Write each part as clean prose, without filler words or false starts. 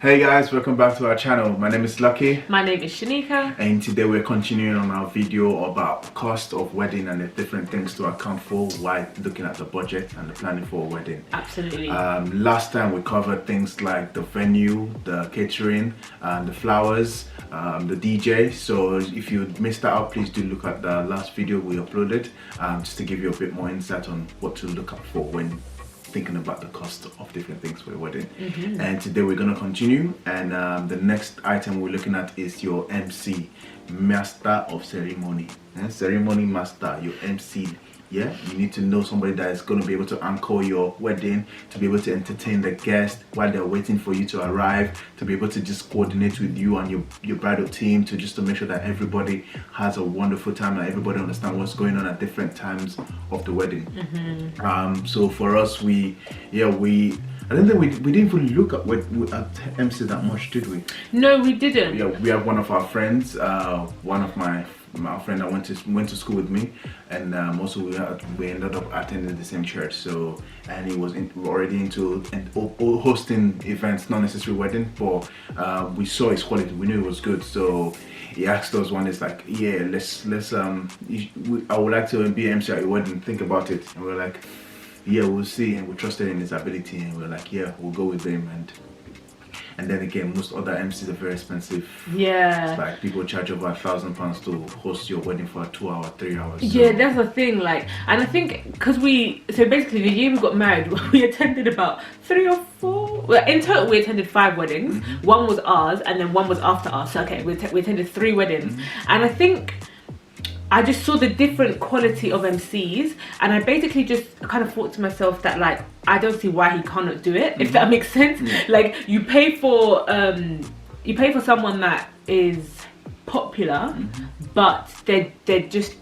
Hey guys, welcome back to our channel. My name is Lucky. My name is Shaneka. And today we're continuing on our video about cost of wedding and the different things to account for while looking at the budget and the planning for a wedding. Absolutely. Last time we covered things like the venue, the catering, and the flowers, the DJ. So if you missed that out, please do look at the last video we uploaded just to give you a bit more insight on what to look out for when thinking about the cost of different things for a wedding. And today we're going to continue, and the next item we're looking at is your MC, master of ceremony. Ceremony master, your MC. Yeah, you need to know somebody that is going to be able to anchor your wedding, to be able to entertain the guests while they're waiting for you to arrive, to be able to just coordinate with you and your bridal team to make sure that everybody has a wonderful time and everybody understands what's going on at different times of the wedding. So for us, I don't think we didn't even look at MC that much, did we? No, we didn't. Yeah, we have one of our friends, one of my friend that went to school with me, and also we ended up attending the same church. So, and he was already into hosting events, not necessarily wedding, but we saw his quality. We knew it was good. So he asked us one. It's like, yeah, let's I would like to be MC at your wedding. Think about it. And we're like, yeah, we'll see. And we trusted in his ability, and we're like, yeah, we'll go with him. And then again, most other MCs are very expensive. Yeah. It's like people charge over £1,000 to host your wedding for 2 hours, 3 hours. So. Yeah, that's the thing. Like, and I think because so basically the year we got married, we attended about 3 or 4. Well, in total we attended 5 weddings. One was ours, and then one was after us. So okay, we attended 3 weddings, and I think I just saw the different quality of MCs, and I basically just kind of thought to myself that, like, I don't see why he cannot do it, if that makes sense. Like, you pay for someone that is popular, but they just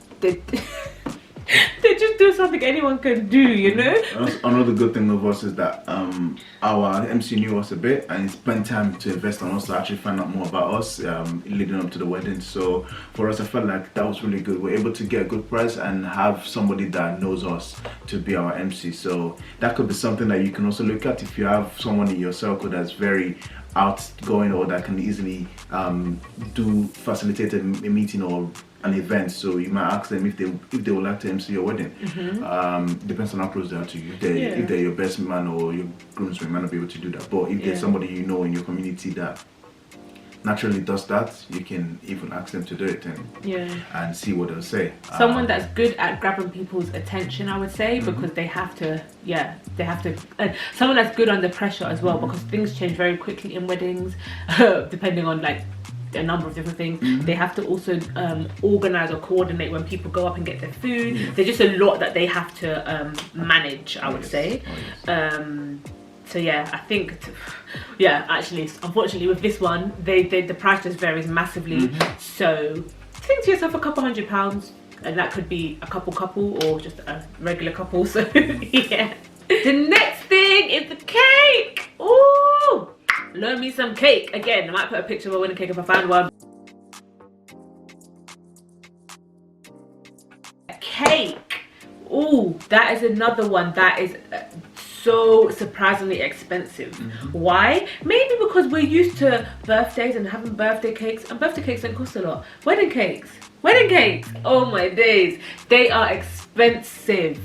they just do something anyone can do, you know. Another good thing of us is that our MC knew us a bit and he spent time to invest on us to actually find out more about us leading up to the wedding. So for us, I felt like that was really good. We're able to get a good price and have somebody that knows us to be our MC. So that could be something that you can also look at if you have someone in your circle that's very outgoing or that can easily facilitate a meeting or an event. So you might ask them if they would like to MC your wedding. Depends on how close they are to you. If they're your best man or your groomsman, might not be able to do that. But if there's somebody you know in your community that naturally does that, you can even ask them to do it and see what they'll say. Someone that's good at grabbing people's attention, I would say, because they have to. Someone that's good under pressure as well, because things change very quickly in weddings, depending on like a number of different things. They have to also organize or coordinate when people go up and get their food. There's just a lot that they have to manage, I would say. So yeah, I think, actually, unfortunately with this one, the price just varies massively. So think to yourself, a couple £100, and that could be a couple or just a regular couple. So yeah. The next thing is the cake. Ooh, learn me some cake. Again, I might put a picture of a wedding cake if I find one. Cake. Ooh, that is another one that is so surprisingly expensive. Why? Maybe because we're used to birthdays and having birthday cakes, and birthday cakes don't cost a lot. Wedding cakes, oh my days, they are expensive.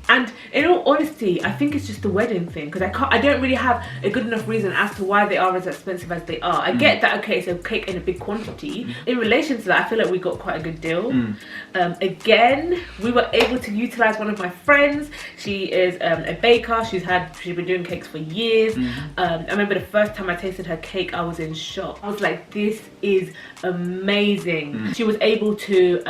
And in all honesty, I think it's just the wedding thing, because I don't really have a good enough reason as to why they are as expensive as they are. I get that, okay, it's a cake in a big quantity. In relation to that, I feel like we got quite a good deal. Again, we were able to utilize one of my friends. She is a baker. She's been doing cakes for years. I remember the first time I tasted her cake, I was in shock. I was like, this is amazing. She was able to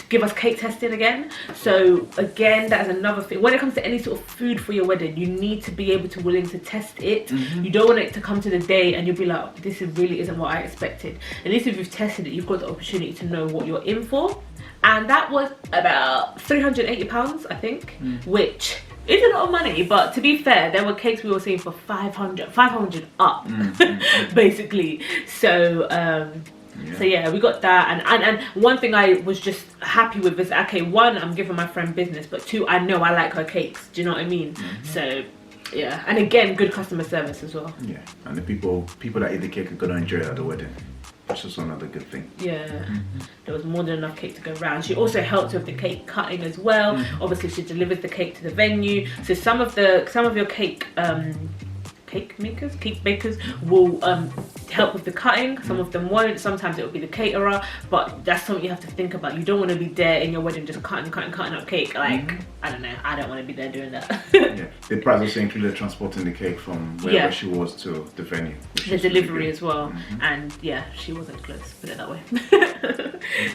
give us cake testing again. So again, that is another thing. When it comes to any sort of food for your wedding, you need to be able to willing to test it. You don't want it to come to the day and you'll be like, this really isn't what I expected. At least if you've tested it, you've got the opportunity to know what you're in for. And that was about £380, I think, which is a lot of money. But to be fair, there were cakes we were seeing for 500 up, basically. So So yeah, we got that, and one thing I was just happy with is, okay, one, I'm giving my friend business, but two, I know I like her cakes. Do you know what I mean? So Yeah, and again, good customer service as well. Yeah, and the people that eat the cake are gonna enjoy it at the wedding. That's just another good thing. Yeah, there was more than enough cake to go around. She also helped with the cake cutting as well. Obviously, she delivers the cake to the venue. So some of your cake bakers will help with the cutting. Some of them won't. Sometimes it will be the caterer, but that's something you have to think about. You don't want to be there in your wedding just cutting up cake. Like, I don't know, I don't want to be there doing that. Yeah, the price also included transporting the cake from wherever she was to the venue. The delivery really as well. And yeah, she wasn't close, put it that way.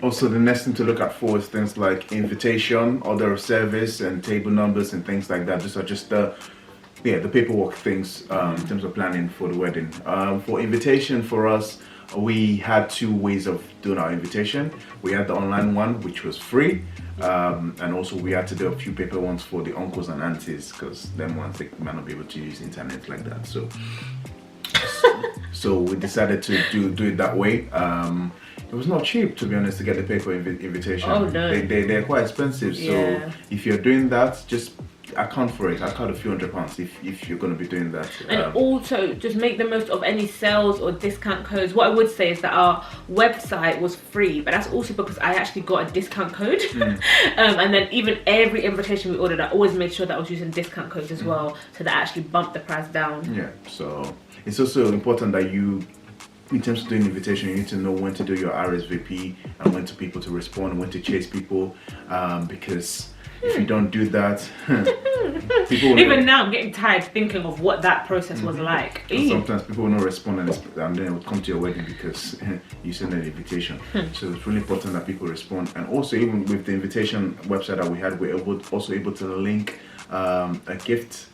Also, the next thing to look out for is things like invitation, order of service, and table numbers and things like that. These are just the paperwork things in terms of planning for the wedding. For invitation, for us, we had 2 ways of doing our invitation. We had the online one, which was free, and also we had to do a few paper ones for the uncles and aunties, because them ones, they might not be able to use internet like that. So we decided to do it that way. It was not cheap, to be honest, to get the paper invitation. Oh no, they're quite expensive. So if you're doing that, just account for it. Account a few £100 if you're going to be doing that. And also just make the most of any sales or discount codes. What I would say is that our website was free, but that's also because I actually got a discount code. And then even every invitation we ordered, I always made sure that I was using discount codes as well, so that actually bumped the price down. Yeah, so it's also important that you, in terms of doing invitation, you need to know when to do your RSVP and when to people to respond and when to chase people, because if you don't do that, people will even now I'm getting tired thinking of what that process was like. Sometimes people will not respond and then it will come to your wedding because you sent an invitation. So it's really important that people respond. And also, even with the invitation website that we had, we're also able to link a gift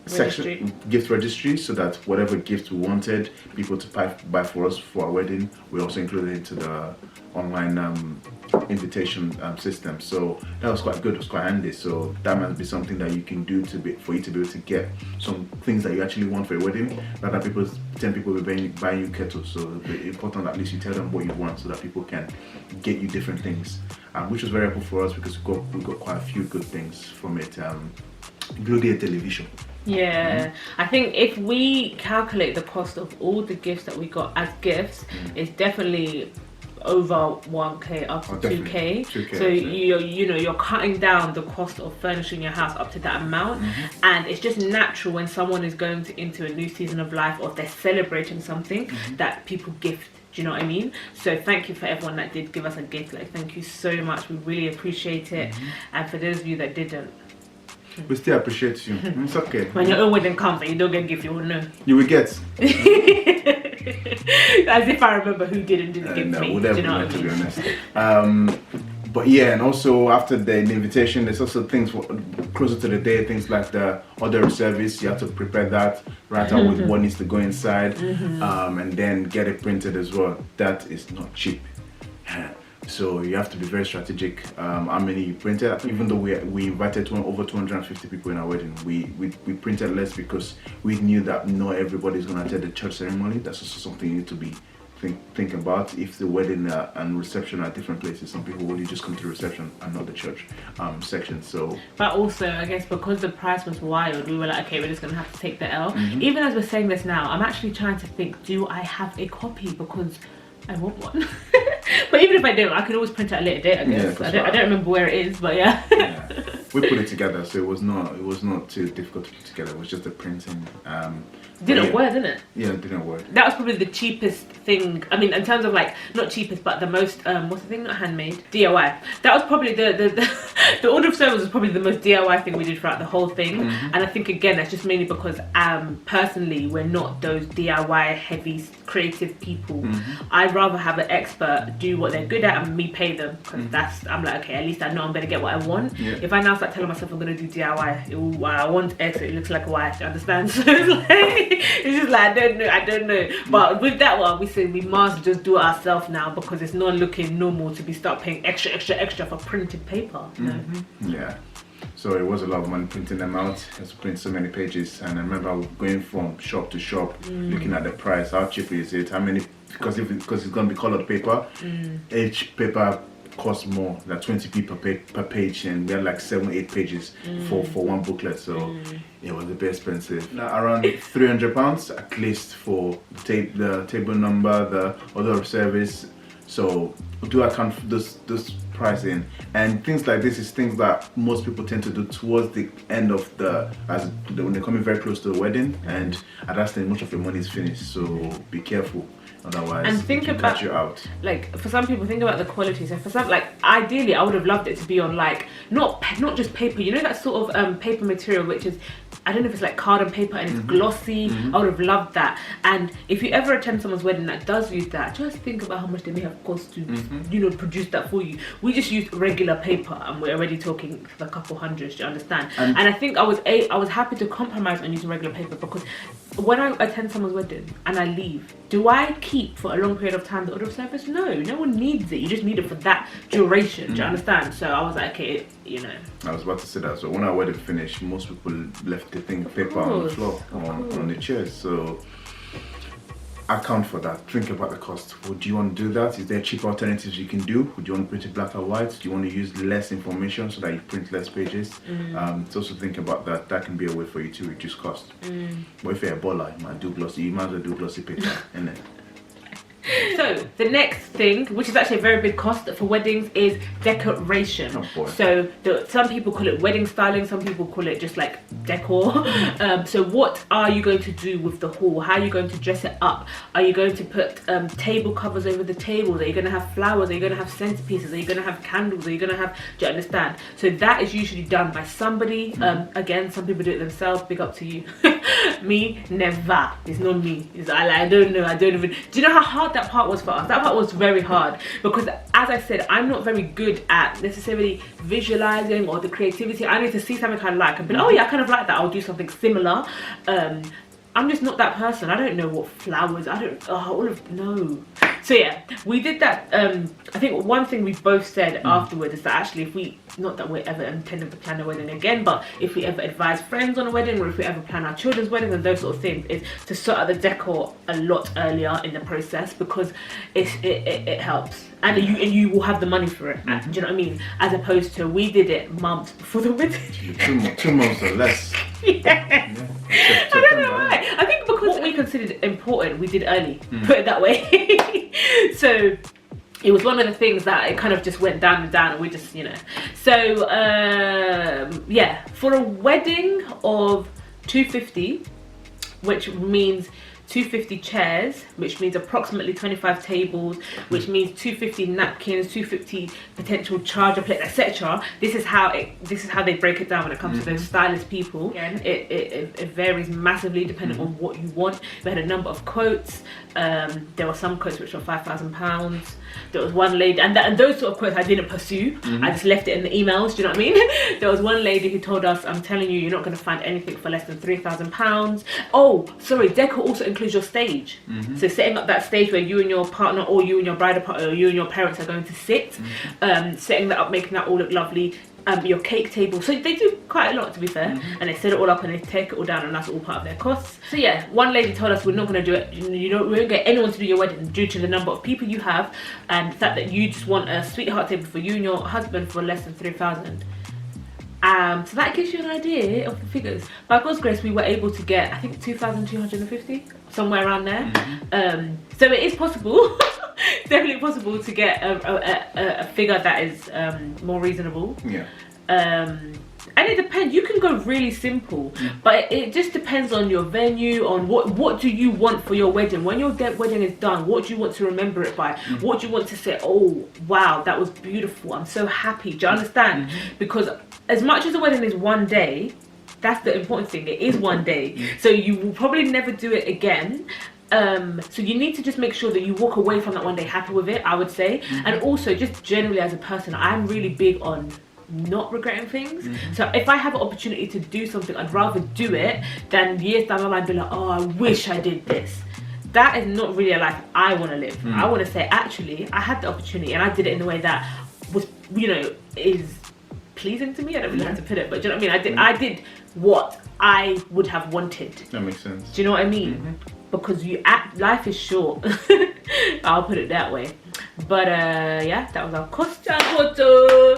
section, gift registry, so that whatever gift we wanted people to buy for us for our wedding, we also included into the online invitation system. So that was quite good. It was quite handy. So that might be something that you can do for you to be able to get some things that you actually want for your wedding. Not that 10 people will be buying you kettles. So it's important at least you tell them what you want so that people can get you different things, which was very helpful for us because we got quite a few good things from it, including a television. Yeah, I think if we calculate the cost of all the gifts that we got as gifts, it's definitely over 1k up to 2k. So you're cutting down the cost of furnishing your house up to that amount. And it's just natural when someone is going into a new season of life, or if they're celebrating something, that people gift. Do you know what I mean? So thank you for everyone that did give us a gift. Like, thank you so much, we really appreciate it. And for those of you that didn't, we still appreciate you. It's okay. When your own wedding comes and you don't get a gift, you will know. You will get. As if I remember who didn't give me. No, we'll never know, to be honest. But yeah, and also after the invitation, there's also things closer to the day, things like the order of service. You have to prepare that, write out what needs to go inside, and then get it printed as well. That is not cheap. So you have to be very strategic. How many you printed? Even though we invited over 250 people in our wedding, we printed less because we knew that not everybody is going to attend the church ceremony. That's also something you need to be think about. If the wedding and reception are different places, some people will just come to the reception and not the church section. So, but also I guess because the price was wild, we were like, okay, we're just gonna have to take the L. Even as we're saying this now, I'm actually trying to think, do I have a copy, because I want one. But even if I don't, I could always print it at a later date, I guess. I don't remember where it is, but yeah. We put it together, so it was not too difficult to put together. It was just the printing. Didn't work, didn't it? Yeah, it didn't work. That was probably the cheapest thing. I mean, in terms of like, not cheapest, but the most, what's the thing, not handmade? DIY. That was probably the order of service was probably the most DIY thing we did throughout the whole thing. And I think, again, that's just mainly because personally, we're not those DIY heavy, creative people. I'd rather have an expert do what they're good at and me pay them, because I'm like, okay, at least I know I'm going to get what I want. If I now start telling myself I'm going to do DIY, I want X, it looks like Y, do you understand? So it's like, it's just like, I don't know. But with that one, we said we must just do it ourselves now, because it's not looking normal to be start paying extra for printed paper. Yeah. So it was a lot of money printing them out. I had to print so many pages, and I remember going from shop to shop, looking at the price, how cheap is it, how many, because it's going to be colored paper, each paper cost more, like 20p per page, and we had like 7-8 pages for one booklet, so it was a bit expensive. Now, around £300 at least for the table number, the order of service. So do account for those pricing, and things like this is things that most people tend to do towards the end of when they're coming very close to the wedding, and at that stage most of your money is finished. So be careful, otherwise and think it can about cut you out. Like for some people, think about the quality. So for some, like ideally I would have loved it to be on like not just paper, you know, that sort of paper material which is, I don't know if it's like card and paper and it's glossy. I would have loved that. And if you ever attend someone's wedding that does use that, just think about how much they may have cost to you know, produce that for you. We just used regular paper and we're already talking a couple hundreds, do you understand? And I think I was happy to compromise on using regular paper, because when I attend someone's wedding and I leave, do I keep for a long period of time the order of service? No one needs it. You just need it for that duration, do you understand? So I was like, okay, you know. I was about to say that. So when our wedding finished, most people left the paper on the floor, on the chairs. So account for that. Think about the cost. Would you want to do that? Is there cheaper alternatives you can do? Would you want to print it black and white? Do you want to use less information so that you print less pages? So also think about that. That can be a way for you to reduce cost. But if you're a baller, you might do glossy. You might as well do glossy paper, innit? So the next thing, which is actually a very big cost for weddings, is decoration. So some people call it wedding styling, some people call it just like decor. So what are you going to do with the hall? How are you going to dress it up? Are you going to put table covers over the tables? Are you going to have flowers? Are you going to have centerpieces? Are you going to have candles? Are you going to have, do you understand? So that is usually done by somebody. Again, some people do it themselves, big up to you. Me, never. It's not me. I don't know. I don't even. Do you know how hard that part was for us? That part was very hard, because as I said, I'm not very good at necessarily visualizing or the creativity. I need to see something I like and be like, oh yeah, I kind of like that. I'll do something similar. I'm just not that person. I don't know what flowers. I don't. No. So yeah, we did that. I think one thing we both said afterwards is that actually, if we, not that we're ever intending to plan a wedding again, but if we ever advise friends on a wedding, or if we ever plan our children's weddings and those sort of things, is to sort out the decor a lot earlier in the process, because it helps, and you will have the money for it. Do you know what I mean? As opposed to we did it months before the wedding. 2 months or less. Yeah. I don't know why. I think because what we considered important, we did early. Put it that way. So it was one of the things that it kind of just went down and down, and we just, you know. So yeah, for a wedding of 250, which means 250 chairs, which means approximately 25 tables, which means 250 napkins, 250 potential charger plates, etc. This is how they break it down when it comes to those stylist people. Again, it varies massively depending on what you want. We had a number of quotes. There were some quotes which were £5,000. There was one lady, and those sort of quotes I didn't pursue. I just left it in the emails. Do you know what I mean? There was one lady who told us, "I'm telling you, you're not going to find anything for less than £3,000." Oh, sorry, decor also includes your stage. So setting up that stage where you and your partner, or you and your bride partner, or you and your parents are going to sit, setting that up, making that all look lovely. Your cake table, so they do quite a lot, to be fair, and they set it all up and they take it all down, and that's all part of their costs. So yeah, one lady told us, we're not going to do it, we won't get anyone to do your wedding due to the number of people you have, and the fact that you just want a sweetheart table for you and your husband for less than 3,000. So that gives you an idea of the figures. By God's grace, we were able to get, I think, 2,250, somewhere around there. So it is possible. It's definitely possible to get a figure that is more reasonable. Yeah. And it depends. You can go really simple, but it just depends on your venue, on what do you want for your wedding. When your wedding is done, what do you want to remember it by? What do you want to say, oh wow, that was beautiful, I'm so happy? Do you understand? Because as much as the wedding is one day, that's the important thing. It is one day, so you will probably never do it again. So you need to just make sure that you walk away from that one day happy with it, I would say. And also, just generally as a person, I'm really big on not regretting things. So if I have an opportunity to do something, I'd rather do it than years down the line be like, oh, I wish I did this. That is not really a life I want to live. I want to say, actually, I had the opportunity and I did it in a way that was, you know, is pleasing to me. I don't really know how to put it, but do you know what I mean? I did what I would have wanted. That makes sense. Do you know what I mean? Because life is short. I'll put it that way. But yeah, that was our costume photo.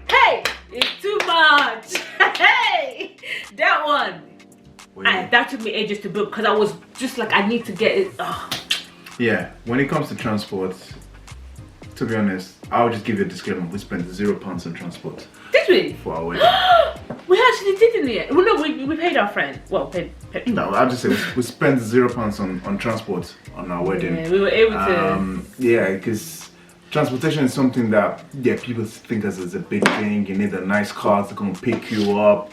Hey, it's too much. Hey, that one. That took me ages to book because I was just like, I need to get it. Yeah, when it comes to transport, to be honest, I'll just give you a disclaimer. We spent £0 on transport. Did we? For our wedding. We actually did in the end. Well, no, we paid our friend. Well, paid. No, I'll just say we spent £0 on transport on our wedding. Yeah, we were able to. Yeah, because transportation is something that people think as a big thing. You need a nice car to come pick you up,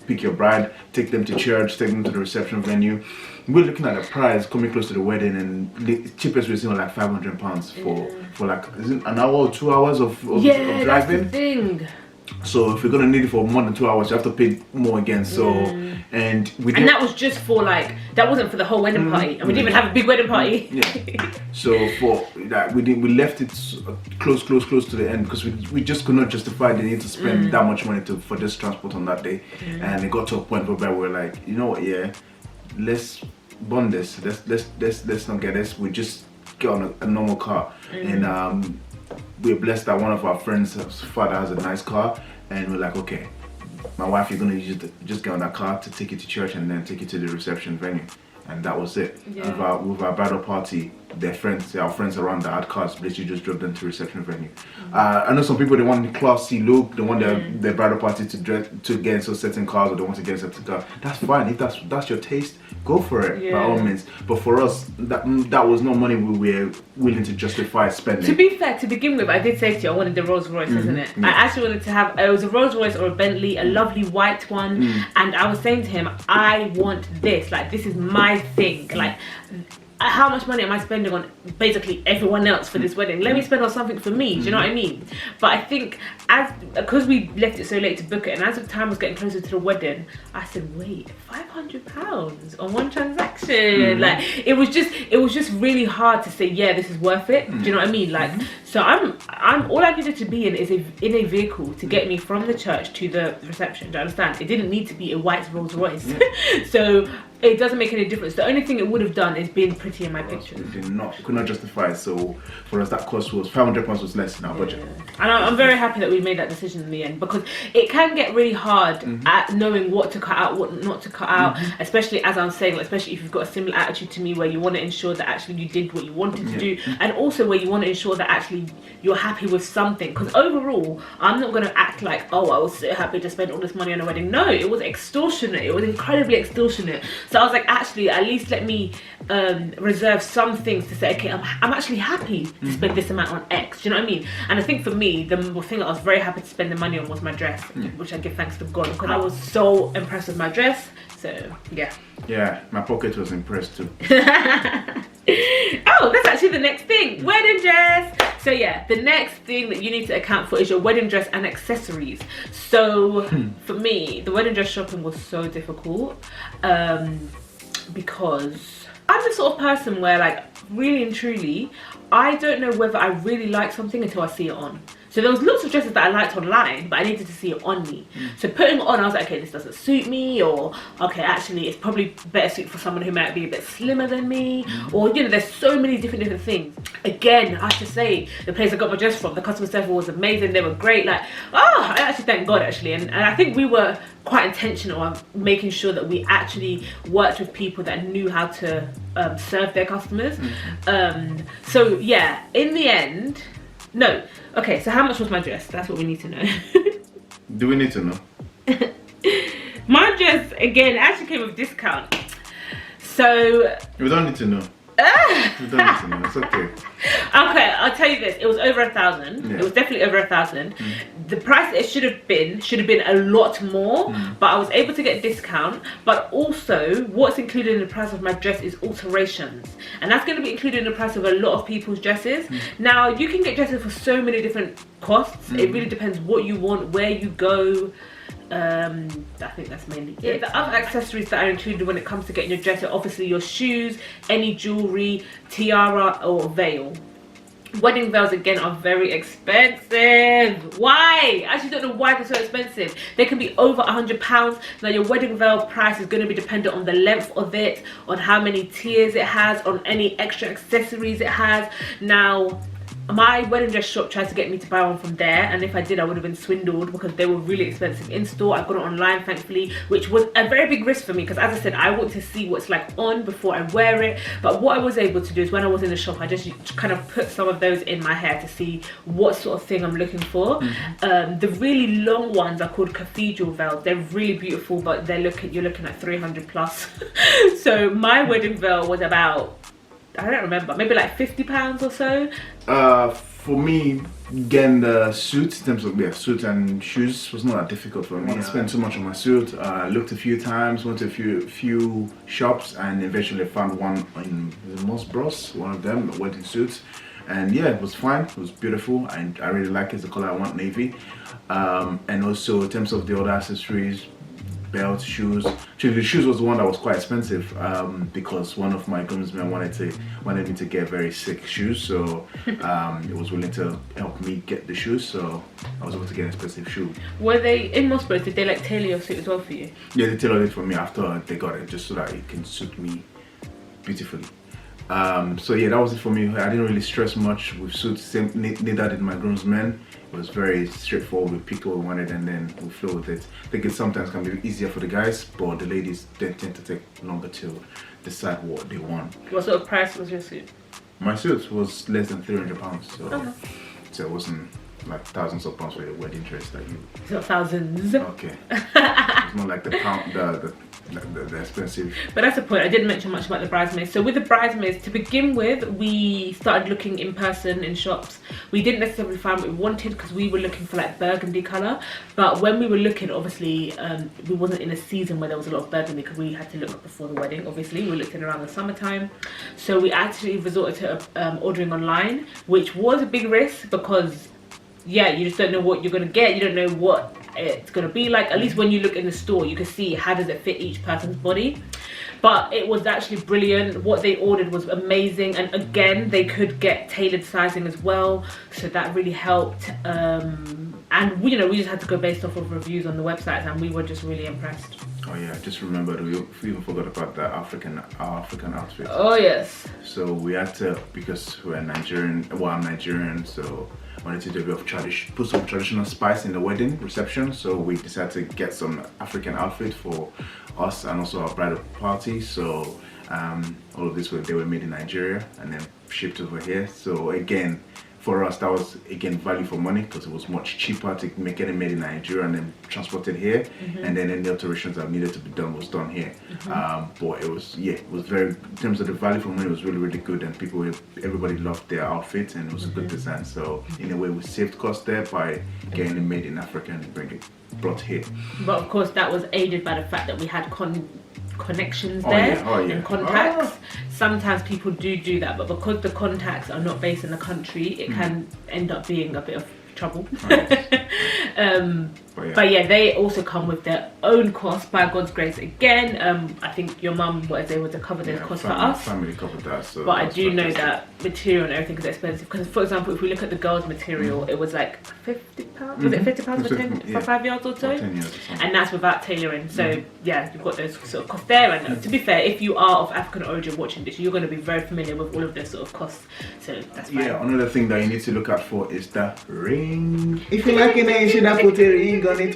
pick your bride, take them to church, take them to the reception venue. We're looking at a price coming close to the wedding, and the cheapest we're seeing like £500 for like, is it an hour or 2 hours of driving? That's the thing. So if you're gonna need it for more than 2 hours, you have to pay more again. So and that was just for like, that wasn't for the whole wedding party, and we didn't even have a big wedding party. Yeah. So for that, we left it close to the end because we just could not justify the need to spend that much money for this transport on that day, and it got to a point where we were like, you know what, let's bond this. Let's not get this. We just get on a normal car, and we're blessed that one of our friends' father has a nice car, and we're like, okay, my wife, you're gonna just get on that car to take you to church and then take you to the reception venue, and that was it. Yeah. With our bridal party, our friends around that had cars, literally just drove them to reception venue. I know some people, they want the classy look, they want their bridal party to get into certain cars, or they want to get into certain cars. That's fine. If that's your taste, go for it, by all means. But for us, that was no money we were willing to justify spending. To be fair, to begin with, I did say to you I wanted the Rolls Royce, isn't it? Yeah. I actually wanted to have, it was a Rolls Royce or a Bentley, a lovely white one, and I was saying to him, I want this, like, this is my thing, like, how much money am I spending on basically everyone else for this wedding? Let me spend on something for me. Do you know what I mean? But I think because we left it so late to book it, and as the time was getting closer to the wedding, I said, wait, £500 on one transaction. Like, it was just really hard to say, yeah, this is worth it. Do you know what I mean? Like, so I'm all I needed to be in is in a vehicle to get me from the church to the reception. Do you understand? It didn't need to be a white Rolls Royce. So it doesn't make any difference. The only thing it would have done is been pretty in my pictures. We could not justify it. So for us, that cost was £500 was less in our budget. And I'm very happy that we made that decision in the end, because it can get really hard at knowing what to cut out, what not to cut out, especially as I'm saying, like, especially if you've got a similar attitude to me, where you want to ensure that actually you did what you wanted to do, and also where you want to ensure that actually you're happy with something. Because overall, I'm not going to act like, oh, I was so happy to spend all this money on a wedding. No, it was extortionate. It was incredibly extortionate. So I was like, actually, at least let me reserve some things to say, okay, I'm actually happy to spend this amount on X. Do you know what I mean? And I think for me, the thing that I was very happy to spend the money on was my dress, which I give thanks to God, because I was so impressed with my dress. So yeah, my pocket was impressed too. Oh, that's actually the next thing, wedding dress. So yeah, the next thing that you need to account for is your wedding dress and accessories. So for me, the wedding dress shopping was so difficult, because I'm the sort of person where, like, really and truly, I don't know whether I really like something until I see it on. So there was lots of dresses that I liked online, but I needed to see it on me. So putting it on, I was like, okay, this doesn't suit me, or okay, actually it's probably better suited for someone who might be a bit slimmer than me, or, you know, there's so many different things. Again, I have to say, the place I got my dress from, the customer service was amazing. They were great. Like, I actually thank God, actually, and I think we were quite intentional on making sure that we actually worked with people that knew how to serve their customers. So yeah, in the end, no. Okay, so how much was my dress? That's what we need to know. Do we need to know? My dress, again, actually came with discount. So we don't need to know. We don't need to know. It's okay. Okay, I'll tell you this. It was over 1,000. Yeah. It was definitely over 1,000. The price it should have been a lot more, but I was able to get discount. But also, what's included in the price of my dress is alterations, and that's going to be included in the price of a lot of people's dresses. Now, you can get dresses for so many different costs. It really depends what you want, where you go. I think that's mainly it. The other accessories that are included when it comes to getting your dress are obviously your shoes, any jewelry, tiara or veil. Wedding veils again are very expensive. Why? I actually don't know why they're so expensive. They can be over £100. Now your wedding veil price is going to be dependent on the length of it, on how many tiers it has, on any extra accessories it has. Now my wedding dress shop tried to get me to buy one from there, and if I did I would have been swindled because they were really expensive in store. I got it online thankfully, which was a very big risk for me because, as I said, I want to see what's like on before I wear it. But what I was able to do is, when I was in the shop, I just kind of put some of those in my hair to see what sort of thing I'm looking for. The really long ones are called cathedral veils. They're really beautiful, but you're looking at 300 plus. So my wedding veil was about, I don't remember, maybe like £50 or so. For me, getting the suit, in terms of suit and shoes, was not that difficult for me. I spent too much on my suit. Looked a few times, went to a few shops, and eventually found one in Moss Bros, one of them, wedding suits. And yeah, it was fine. It was beautiful, and I really like it. It's the color I want, navy. And also in terms of the other accessories, belt, shoes. Actually, the shoes was the one that was quite expensive because one of my groomsmen wanted me to get very sick shoes, so it was willing to help me get the shoes, so I was able to get an expensive shoe. Were they in Mossberg? Did they like tailor your suit as well for you? Yeah, they tailored it for me after they got it, just so that it can suit me beautifully. So yeah, that was it for me. I didn't really stress much with suits. Neither did my groomsmen. It was very straightforward. We picked what we wanted and then we flow with it. I think it sometimes can be easier for the guys, but the ladies tend to take longer to decide what they want. What sort of price was your suit? My suit was less than £300, so it wasn't like thousands of pounds for your wedding dress that you. It's not thousands. Okay. It's not like the pound, the expensive. But that's the point. I didn't mention much about the bridesmaids. So with the bridesmaids, to begin with, we started looking in person in shops. We didn't necessarily find what we wanted because we were looking for like burgundy colour. But when we were looking, obviously, we wasn't in a season where there was a lot of burgundy because we had to look before the wedding. Obviously, we were looking around the summertime. So we actually resorted to ordering online, which was a big risk because, yeah, you just don't know what you're going to get. You don't know what it's going to be like. At least when you look in the store, you can see how does it fit each person's body. But it was actually brilliant. What they ordered was amazing, and again, they could get tailored sizing as well, so that really helped. And we just had to go based off of reviews on the websites, and we were just really impressed. Oh yeah, I just remembered, we even forgot about the African outfit. Oh yes. So we had to, because we're Nigerian, well I'm Nigerian, so wanted to do a bit of put some traditional spice in the wedding reception, so we decided to get some African outfit for us and also our bridal party. So all of this they were made in Nigeria and then shipped over here. So again, for us that was again value for money because it was much cheaper to make it made in Nigeria and then transported here, and then any alterations that needed to be done was done here. But it was very, in terms of the value for money, it was really good, and everybody loved their outfits, and it was a good design. So in a way we saved cost there by getting it made in Africa and brought here. But of course that was aided by the fact that we had connections there and contacts. Sometimes people do that, but because the contacts are not based in the country, it can end up being a bit of trouble. But yeah, they also come with their own cost, by God's grace. Again, I think your mum was able to cover their cost for us. Family covered that. So but I do know that material and everything is expensive. Because, for example, if we look at the girls' material, it was like £50. Was it £50 for 5 yards or so? 10 years or something. And that's without tailoring. So yeah, you've got those sort of costs there. And to be fair, if you are of African origin watching this, you're going to be very familiar with all of those sort of costs. So that's fine. Yeah, another thing that you need to look out for is the ring. If you like it, you should have put a ring on it.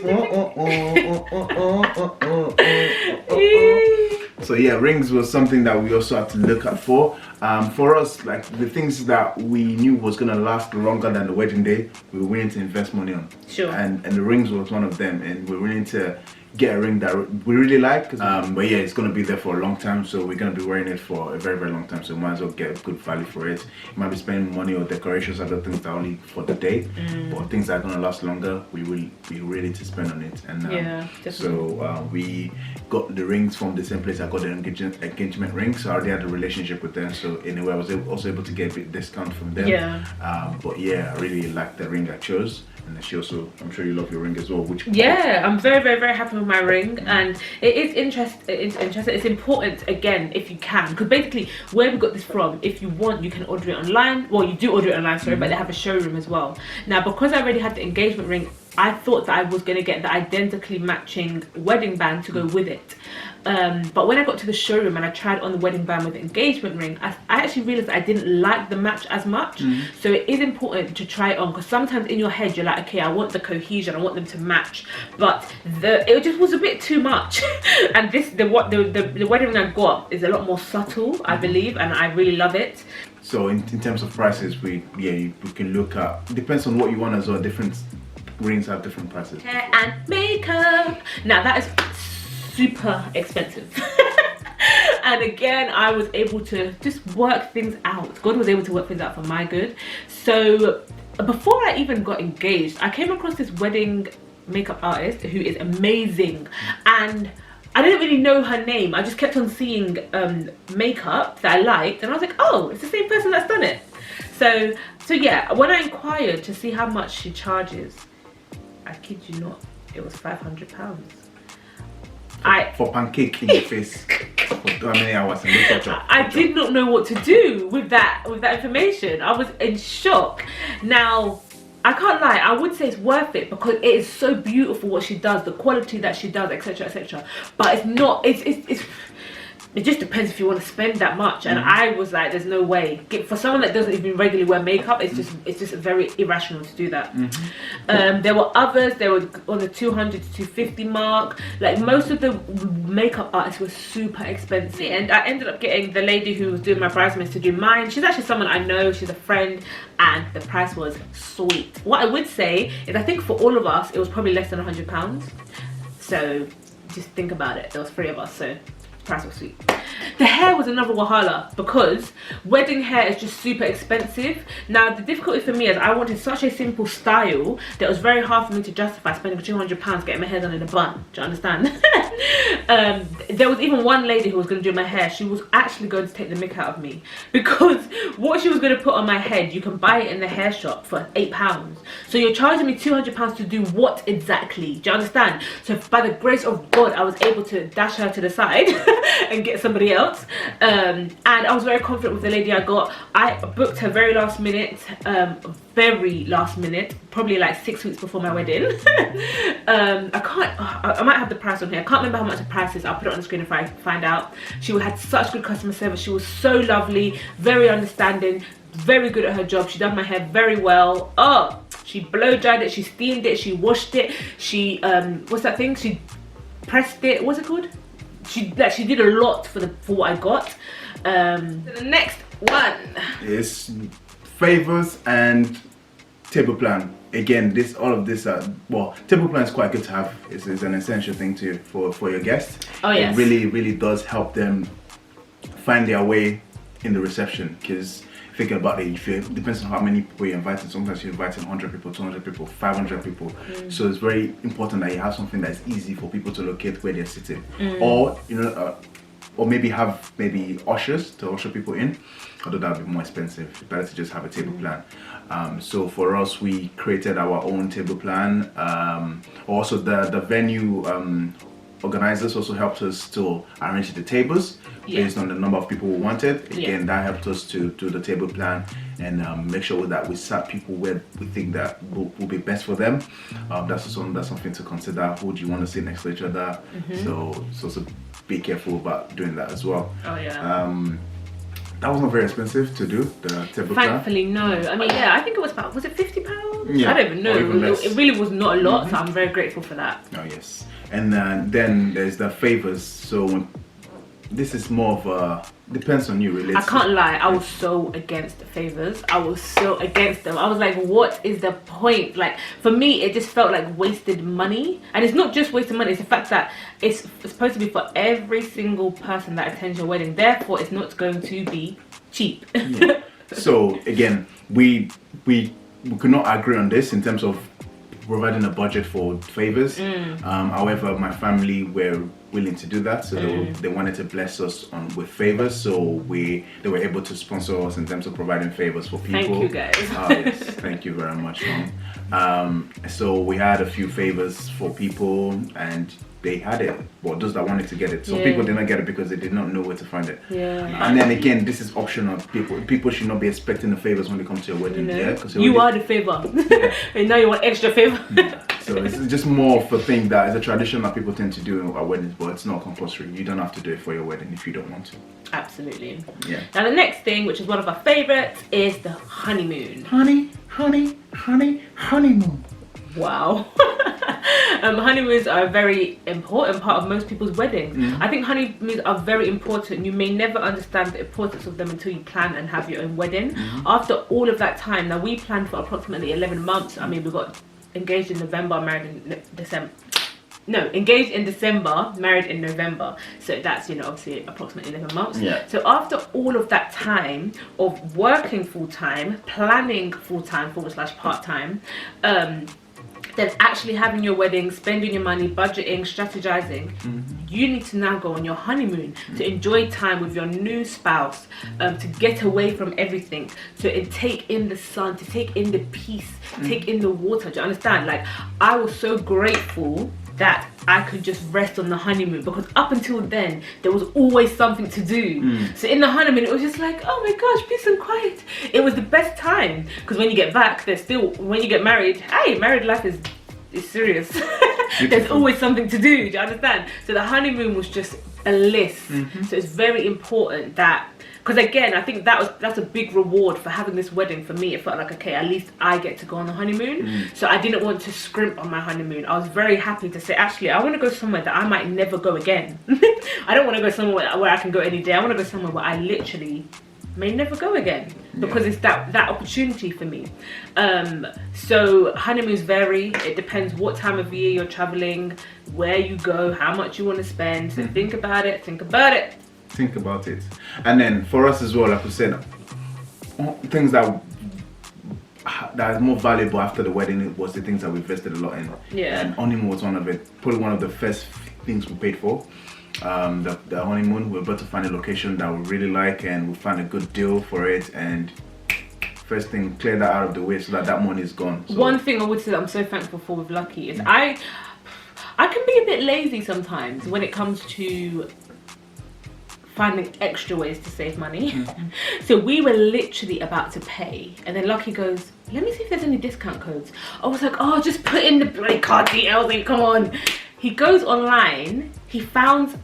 So yeah, rings was something that we also had to look out for. For us, like the things that we knew was gonna last longer than the wedding day, we were willing to invest money on. Sure. And the rings was one of them, and we're willing to get a ring that we really like. But yeah, it's gonna be there for a long time, so we're gonna be wearing it for a very long time. So we might as well get a good value for it. You might be spending money on decorations, other things that are only for the day, but things that are gonna last longer, we will be ready to spend on it. And yeah, so we got the rings from the same place I got the engagement ring, so I already had a relationship with them. So in a way, I was also able to get a bit discount from them. Yeah. But yeah, I really liked the ring I chose. And she also, I'm sure you love your ring as well. Which yeah, I'm very, very, very happy with my ring, and it is interesting. It's important again if you can, because basically where we got this from, if you want, you can order it online. Well, you do order it online, sorry, but they have a showroom as well. Now, because I already had the engagement ring, I thought that I was going to get the identically matching wedding band to go with it. But when I got to the showroom and I tried on the wedding band with the engagement ring, I actually realized I didn't like the match as much. So it is important to try it on, because sometimes in your head you're like, okay, I want the cohesion, I want them to match, but it just was a bit too much. And the wedding ring I got is a lot more subtle, I believe, and I really love it. So in terms of prices, we can look at, depends on what you want as well. Different rings have different prices. Hair and makeup. Now that is super expensive. And again, I was able to just work things out. God was able to work things out for my good. So before I even got engaged, I came across this wedding makeup artist who is amazing, and I didn't really know her name. I just kept on seeing makeup that I liked, and I was like, oh, it's the same person that's done it. So yeah, when I inquired to see how much she charges, I kid you not, it was £500. For pancake in your face for how many hours and I did not know what to do with that information. I was in shock. Now, I can't lie, I would say it's worth it because it is so beautiful what she does, the quality that she does, etc, etc. But it's not, it just depends if you want to spend that much. And I was like, there's no way. For someone that doesn't even regularly wear makeup, it's just very irrational to do that. There were others, they were on the 200 to 250 mark. Like, most of the makeup artists were super expensive, and I ended up getting the lady who was doing my bridesmaids to do mine. She's actually someone I know, she's a friend, and the price was sweet. What I would say is, I think for all of us it was probably less than £100. So just think about it, there was 3 of us, so price was sweet. The hair was another wahala, because wedding hair is just super expensive. Now, the difficulty for me is I wanted such a simple style that it was very hard for me to justify spending £200 getting my hair done in a bun. Do you understand? There was even one lady who was going to do my hair. She was actually going to take the mick out of me, because what she was going to put on my head, you can buy it in the hair shop for £8. So you're charging me £200 to do what exactly? Do you understand? So by the grace of God, I was able to dash her to the side and get somebody else. And I was very confident with the lady I got. I booked her very last minute, probably like 6 weeks before my wedding. I might have the price on here. I can't remember how much the price is. I'll put it on the screen if I find out. She had such good customer service. She was so lovely, very understanding, very good at her job. She done my hair very well. Oh, she blow dried it, she steamed it, she washed it, she what's that thing, she pressed it, what's it called? She did a lot for what I got. The next one is favors and table plan. Again, all of this well, table plan is quite good to have. It's an essential thing for your guests. Oh yes. It really does help them find their way in the reception, because thinking about it, it depends on how many people you're inviting. Sometimes you're inviting 100 people, 200 people, 500 people. So it's very important that you have something that's easy for people to locate where they're sitting. Or, you know, or maybe have ushers to usher people in, although that would be more expensive. It's better to just have a table plan. So for us, we created our own table plan. Also, the venue organizers also helped us to arrange the tables based on the number of people we wanted. Again, that helped us to do the table plan and make sure that we sat people where we think that will be best for them. That's something to consider. Who do you want to sit next to each other? So be careful about doing that as well. Oh yeah. That was not very expensive to do, the table plan. Thankfully, no. I mean, yeah, I think it was about, was it £50? Yeah, I don't even know. It really was not a lot, so I'm very grateful for that. Oh yes. And then there's the favors. So this is more of a, depends on you really. I can't lie, I was so against the favors. I was so against them. I was like, what is the point? Like, for me, it just felt like wasted money. And it's not just wasted money, it's the fact that it's supposed to be for every single person that attends your wedding. Therefore, it's not going to be cheap. Yeah. So again, we could not agree on this in terms of providing a budget for favors. However, my family were willing to do that, so they wanted to bless us with favors, so they were able to sponsor us in terms of providing favors for people. Thank you, guys. Oh, yes, thank you very much, Mom. So we had a few favors for people, and they had it. Well, those that wanted to get it. So people did not get it because they did not know where to find it. And then again, this is optional. People should not be expecting the favors when they come to your wedding. Because you are the favor. And now you want extra favor. So it's just more of a thing that is a tradition that people tend to do at weddings, but it's not compulsory. You don't have to do it for your wedding if you don't want to. Absolutely. Yeah. Now the next thing, which is one of our favorites, is the honeymoon. Honeymoon. Wow. Honeymoons are a very important part of most people's weddings. I think honeymoons are very important. You may never understand the importance of them until you plan and have your own wedding. After all of that time, now we planned for approximately 11 months. I mean, we got engaged in November, married in December. No, engaged in December, married in November. So that's, obviously approximately 11 months. So after all of that time of working full-time, planning full-time, /part-time, then actually having your wedding, spending your money, budgeting, strategizing, you need to now go on your honeymoon to enjoy time with your new spouse, to get away from everything, to take in the sun, to take in the peace, take in the water. Do you understand? Like, I was so grateful that I could just rest on the honeymoon, because up until then there was always something to do. So in the honeymoon it was just like, oh my gosh, peace and quiet. It was the best time, because when you get back, there's still, when you get married, hey, married life is serious. There's always something to do you understand? So the honeymoon was just bliss. So it's very important that, because again, I think that's a big reward for having this wedding. For me, it felt like, okay, at least I get to go on the honeymoon. So I didn't want to scrimp on my honeymoon. I was very happy to say, actually, I want to go somewhere that I might never go again. I don't want to go somewhere where I can go any day. I want to go somewhere where I literally may never go again, because it's that opportunity for me. So honeymoons vary. It depends what time of year you're traveling, where you go, how much you want to spend. So think about it. Think about it. And then for us as well, like we said, things that is more valuable after the wedding was the things that we invested a lot in. And honeymoon was one of it. Probably one of the first things we paid for. The honeymoon, we're about to find a location that we really like, and we find a good deal for it, and first thing, clear that out of the way so that money is gone. So one thing I would say that I'm so thankful for with Lucky is I can be a bit lazy sometimes when it comes to finding extra ways to save money. So we were literally about to pay, and then Lucky goes, let me see if there's any discount codes. I was like, oh, just put in the bloody card details, like, come on. He goes online, he finds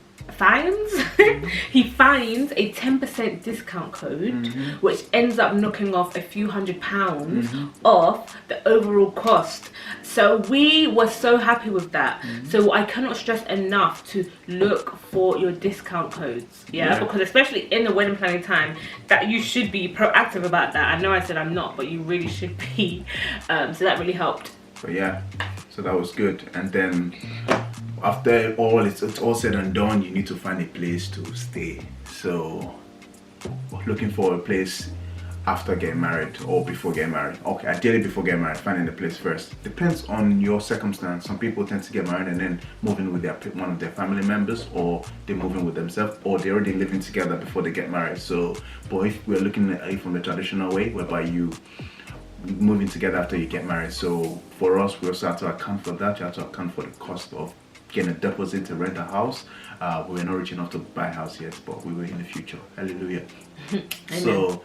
he finds a 10% discount code, which ends up knocking off a few £100 off the overall cost. So we were so happy with that. So I cannot stress enough to look for your discount codes, because especially in the wedding planning time, that you should be proactive about that. I know I said I'm not, but you really should be. So that really helped. But yeah, so that was good. And then after all it's all said and done, you need to find a place to stay. So looking for a place after getting married or before getting married. Okay, ideally before getting married, finding the place first. Depends on your circumstance. Some people tend to get married and then move in with one of their family members, or they move in with themselves, or they're already living together before they get married. So, but if we're looking at it from the traditional way, whereby you moving together after you get married. So for us, we also have to account for that. You have to account for the cost of getting a deposit to rent a house. We're not rich enough to buy a house yet, but we will in the future. Hallelujah. So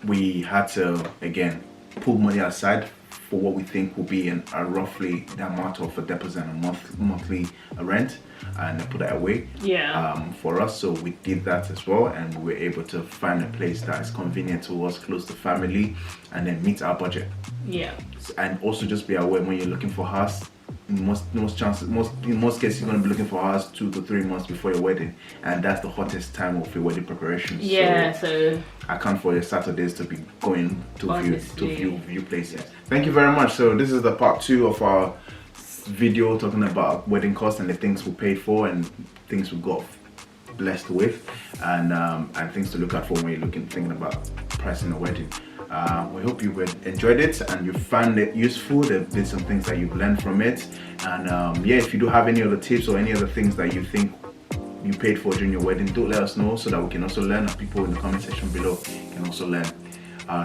we had to, again, pull money aside for what we think will be roughly the amount of a deposit and a monthly rent, and put that away for us. So we did that as well, and we were able to find a place that is convenient to us, close to family, and then meet our budget. And also just be aware when you're looking for a house, in most cases you're going to be looking for a house 2 to 3 months before your wedding, and that's the hottest time of your wedding preparations. So account for your Saturdays to be going to view places. Thank you very much. So this is the part 2 of our video talking about wedding costs and the things we paid for and things we got blessed with, and things to look out for when you're thinking about pricing a wedding. We hope you enjoyed it and you found it useful. There've been some things that you've learned from it. And yeah, if you do have any other tips or any other things that you think you paid for during your wedding, do let us know so that we can also learn, and people in the comment section below can also learn.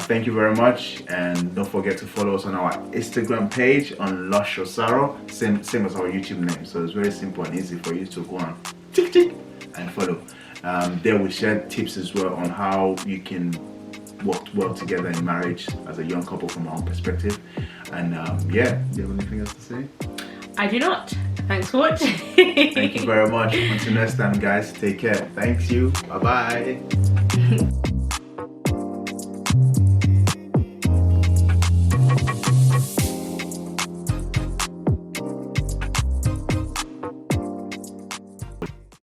Thank you very much, and don't forget to follow us on our Instagram page on Lush Osaro, same as our YouTube name. So it's very simple and easy for you to go on and follow. There we share tips as well on how you can work well together in marriage as a young couple from our own perspective. And yeah, do you have anything else to say? I do not. Thanks for watching. Thank you very much. Until next time, guys, take care. Thanks you. Bye bye.